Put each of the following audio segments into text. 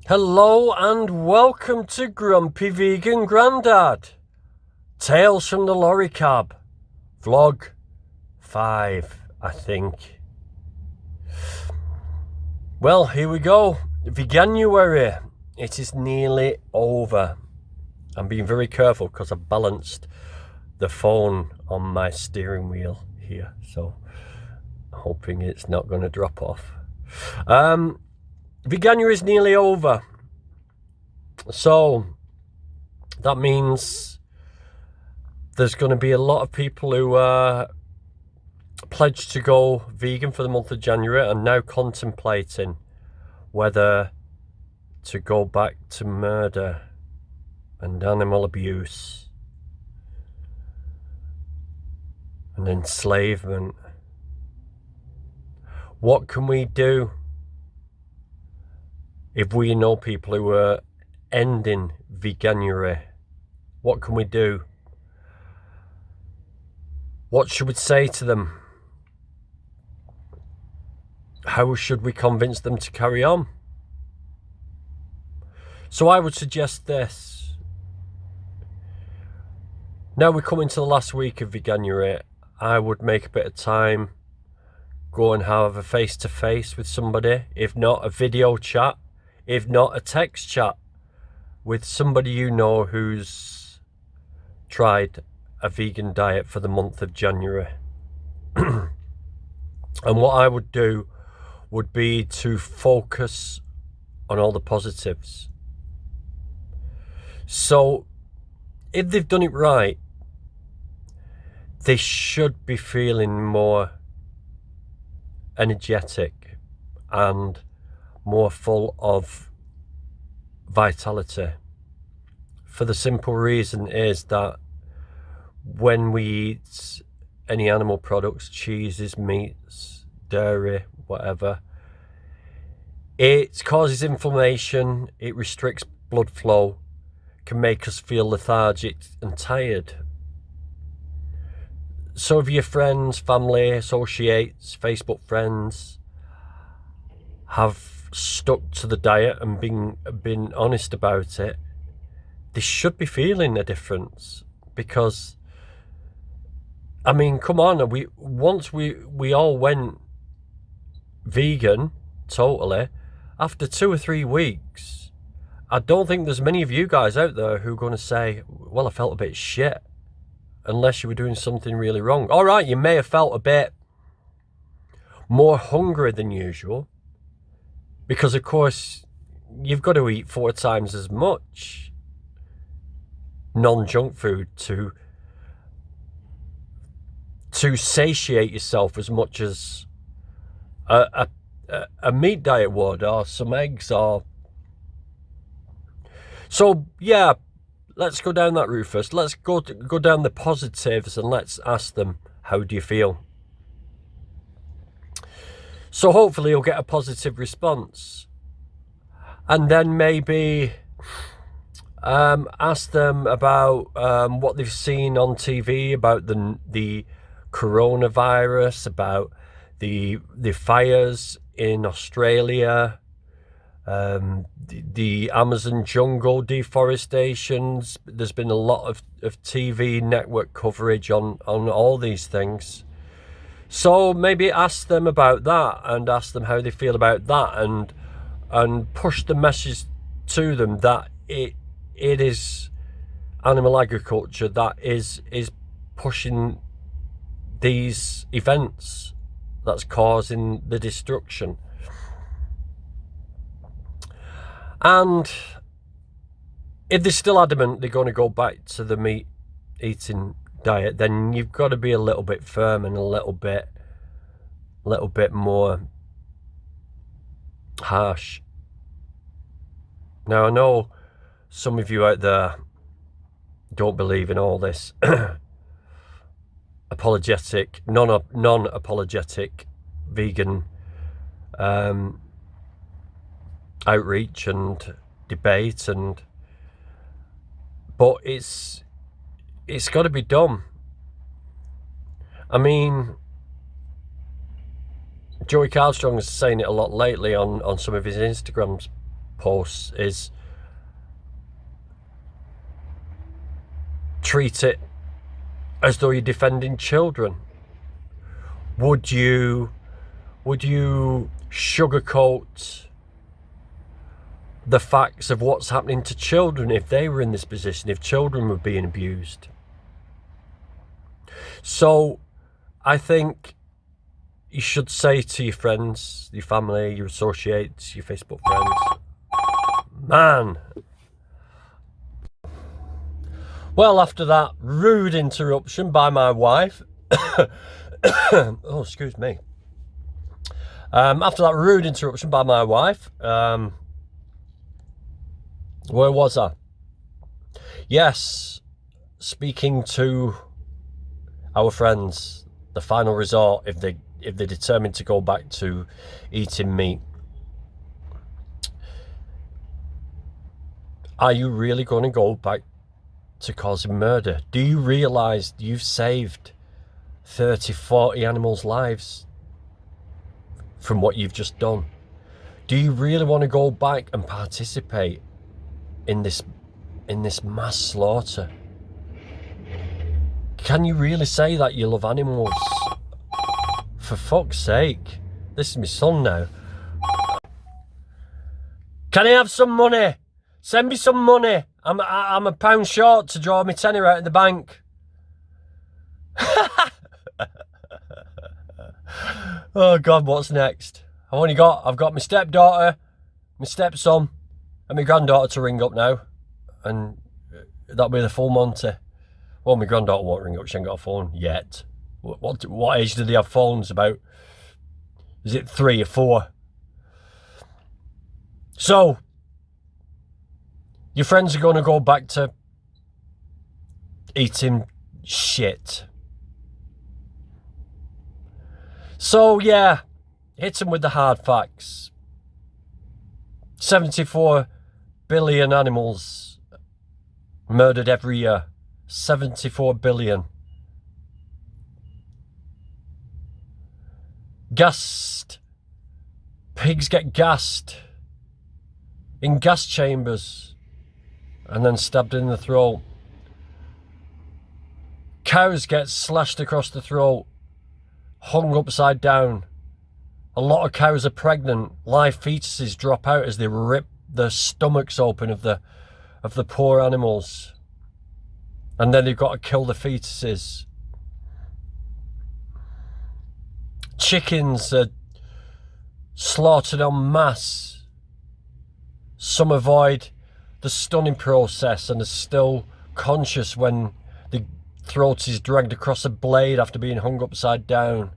Hello and welcome to Grumpy Vegan Grandad. Tales from the Lorry Cab. Vlog 5, I think. Well, here we go. Veganuary. It is nearly over. I'm being very careful because I've balanced the phone on my steering wheel here. So, hoping it's not going to drop off. Veganuary is nearly over. So, that means there's going to be a lot of people who pledged to go vegan for the month of January and now contemplating whether to go back to murder and animal abuse and enslavement. What can we do if we know people who are ending Veganuary? What can we do? What should we say to them? How should we convince them to carry on? So I would suggest this. Now we're coming to the last week of Veganuary, I would make a bit of time, go and have a face-to-face with somebody, if not a video chat, if not a text chat, with somebody you know who's tried a vegan diet for the month of January. And what I would do would be to focus on all the positives. So if they've done it right, they should be feeling more energetic and more full of vitality. For the simple reason is that when we eat any animal products, cheeses, meats, dairy, whatever, it causes inflammation, it restricts blood flow, can make us feel lethargic and tired. So if your friends, family, associates, Facebook friends have stuck to the diet and been honest about it, they should be feeling a difference. Because, I mean, come on, once we all went vegan totally, after 2 or 3 weeks, I don't think there's many of you guys out there who are going to say, well, I felt a bit shit, unless you were doing something really wrong. All right, you may have felt a bit more hungry than usual, because of course you've got to eat 4 times as much non-junk food to satiate yourself as much as a meat diet would, or some eggs, or... So yeah, let's go down that route first. Let's go down the positives and let's ask them, how do you feel? So hopefully you'll get a positive response. And then maybe ask them about what they've seen on TV about the coronavirus, about the fires in Australia, the Amazon jungle deforestations. There's been a lot of TV network coverage on all these things. So maybe ask them about that and ask them how they feel about that, and push the message to them that it is animal agriculture that is pushing these events that's causing the destruction. And if they're still adamant they're going to go back to the meat eating diet, then you've got to be a little bit firm and a little bit more harsh. Now I know some of you out there don't believe in all this apologetic, non-apologetic vegan outreach and debate, but it's got to be done. I mean, Joey Cardstrong is saying it a lot lately on some of his Instagrams posts is treat it as though you're defending children. Would you sugarcoat the facts of what's happening to children if they were in this position, if children were being abused? So I think you should say to your friends, your family, your associates, your Facebook friends, man. Well, after that rude interruption by my wife, oh, excuse me. After that rude interruption by my wife, where was I? Yes, speaking to our friends, the final resort if they're determined to go back to eating meat. Are you really going to go back to causing murder? Do you realise you've saved 30, 40 animals' lives from what you've just done? Do you really want to go back and participate in this mass slaughter? Can you really say that you love animals? For fuck's sake. This is my son now. Can I have some money? Send me some money. I'm £1 short to draw my tenner out of the bank. Oh God, what's next? I've got my stepdaughter, my stepson, and my granddaughter to ring up now, and that'll be the full Monty. Well, my granddaughter won't ring up; she ain't got a phone yet. What age do they have phones? About, is it 3 or 4? So your friends are going to go back to eating shit. So yeah, hit them with the hard facts. 74 billion animals murdered every year. 74 billion. Gassed. Pigs get gassed in gas chambers and then stabbed in the throat. Cows get slashed across the throat, hung upside down. A lot of cows are pregnant. Live fetuses drop out as they rip the stomachs open of the poor animals. And then they've got to kill the fetuses. Chickens are slaughtered en masse. Some avoid the stunning process and are still conscious when the throat is dragged across a blade after being hung upside down.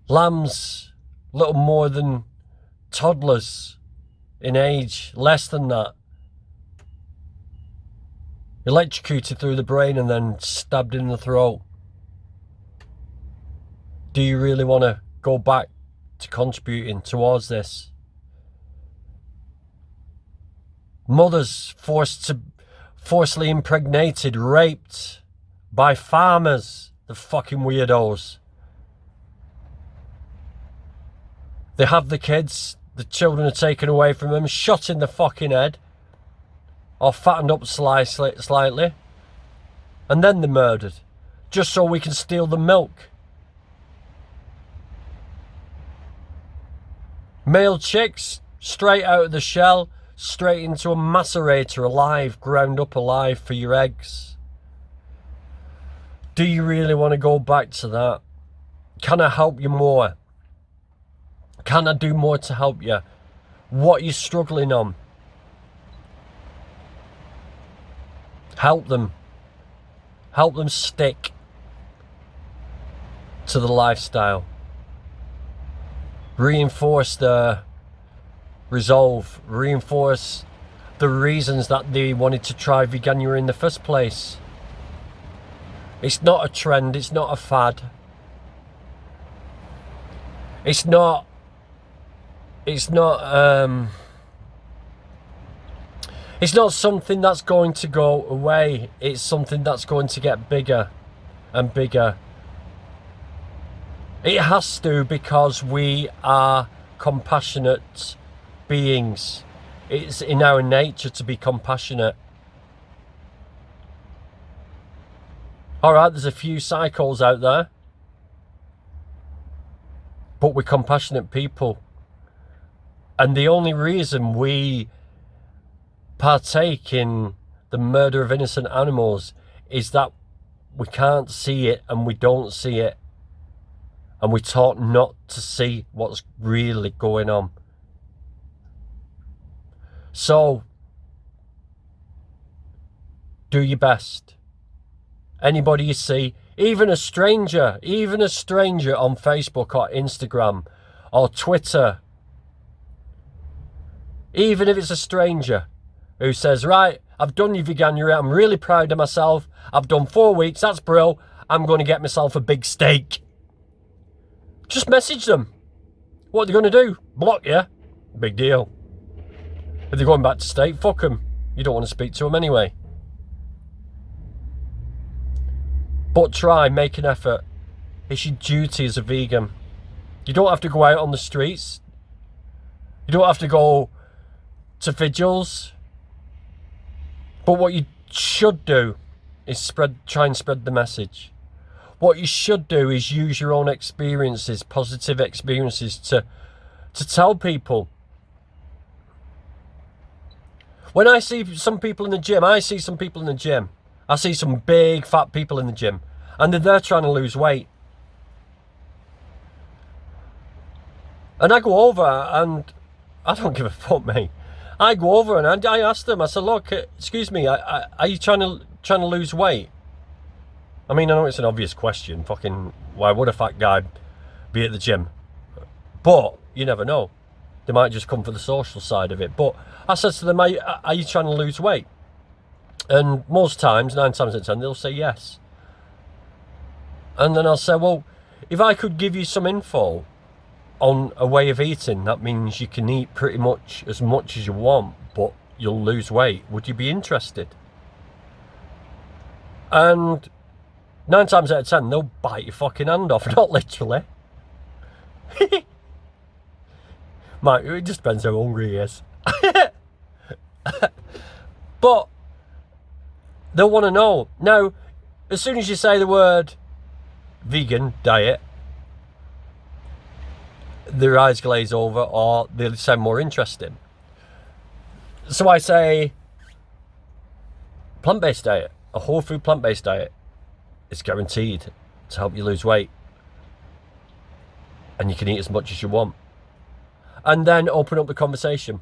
Lambs, little more than toddlers in age, less than that, electrocuted through the brain and then stabbed in the throat. Do you really want to go back to contributing towards this? Mothers forcibly impregnated, raped by farmers, the fucking weirdos. They have the kids, the children are taken away from them, shot in the fucking head, or fattened up slightly, and then they're murdered, just so we can steal the milk. Male chicks, straight out of the shell, straight into a macerator alive, ground up alive for your eggs. Do you really want to go back to that? Can I help you more? Can I do more to help you? What are you struggling on? Help them. Help them stick to the lifestyle. Reinforce the resolve. Reinforce the reasons that they wanted to try Veganuary in the first place. It's not a trend. It's not a fad. It's not something that's going to go away. It's something that's going to get bigger and bigger. It has to, because we are compassionate beings. It's in our nature to be compassionate. Alright, there's a few psychos out there, but we're compassionate people. And the only reason we partake in the murder of innocent animals is that we can't see it and we don't see it. And we're taught not to see what's really going on. So, do your best. Anybody you see, even a stranger on Facebook or Instagram or Twitter, even if it's a stranger who says, right, I've done your Veganuary, I'm really proud of myself, I've done 4 weeks, that's brilliant, I'm going to get myself a big steak. Just message them. What are they going to do? Block you? Big deal. If they're going back to steak, fuck them. You don't want to speak to them anyway. But try, make an effort. It's your duty as a vegan. You don't have to go out on the streets. You don't have to go to vigils. But what you should do is try and spread the message. What you should do is use your own experiences, positive experiences, to tell people. When I see some people in the gym, I see some big fat people in the gym, and they're trying to lose weight. And I go over and I don't give a fuck, mate. I go over and I ask them, I said, look, excuse me, are you trying to lose weight? I mean, I know it's an obvious question. Fucking, why would a fat guy be at the gym? But you never know. They might just come for the social side of it. But I said to them, are you trying to lose weight? And most times, 9 times out of 10, they'll say yes. And then I'll say, well, if I could give you some info on a way of eating, that means you can eat pretty much as you want, but you'll lose weight. Would you be interested? And 9 times out of 10, they'll bite your fucking hand off. Not literally. Mate, it just depends how hungry he is. But they'll want to know. Now, as soon as you say the word vegan diet, their eyes glaze over or they sound more interesting. So I say plant-based diet, a whole food plant-based diet. It's guaranteed to help you lose weight. And you can eat as much as you want. And then open up the conversation.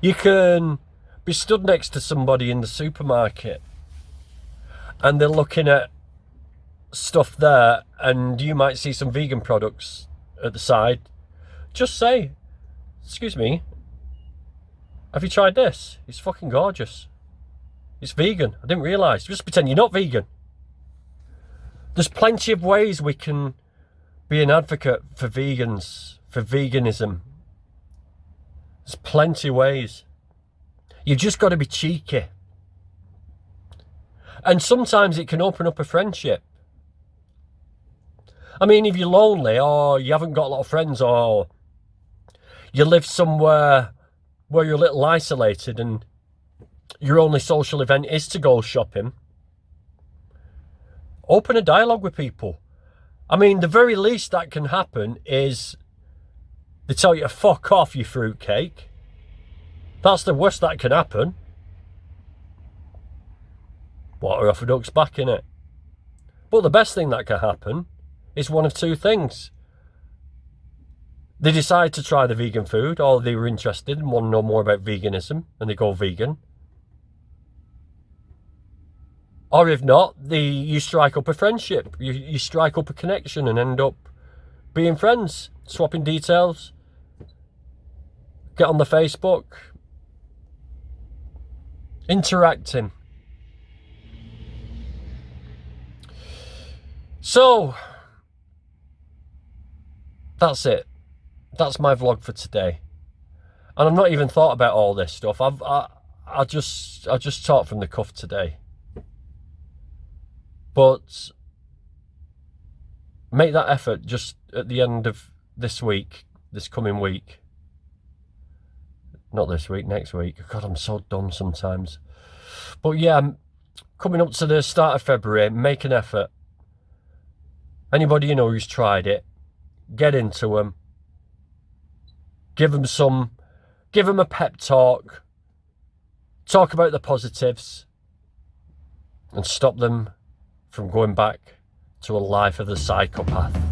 You can be stood next to somebody in the supermarket and they're looking at stuff there and you might see some vegan products at the side. Just say, excuse me, have you tried this? It's fucking gorgeous. It's vegan. I didn't realise. Just pretend you're not vegan. There's plenty of ways we can be an advocate for vegans, for veganism. There's plenty of ways. You've just got to be cheeky. And sometimes it can open up a friendship. I mean, if you're lonely or you haven't got a lot of friends or you live somewhere where you're a little isolated and your only social event is to go shopping, open a dialogue with people. I mean, the very least that can happen is they tell you to fuck off, you fruitcake. That's the worst that can happen. Water off a duck's back, innit? But the best thing that can happen is one of two things. They decide to try the vegan food, or they were interested and want to know more about veganism, and they go vegan. Or if not, you strike up a friendship. You strike up a connection and end up being friends, swapping details, get on the Facebook, interacting. So, that's it. That's my vlog for today. And I've not even thought about all this stuff. I just talked from the cuff today. But make that effort just at the end of this week, this coming week. Not this week, next week. God, I'm so dumb sometimes. But yeah, I'm coming up to the start of February. Make an effort. Anybody you know who's tried it, get into them. Give them a pep talk. Talk about the positives. And stop them from going back to a life of the psychopath.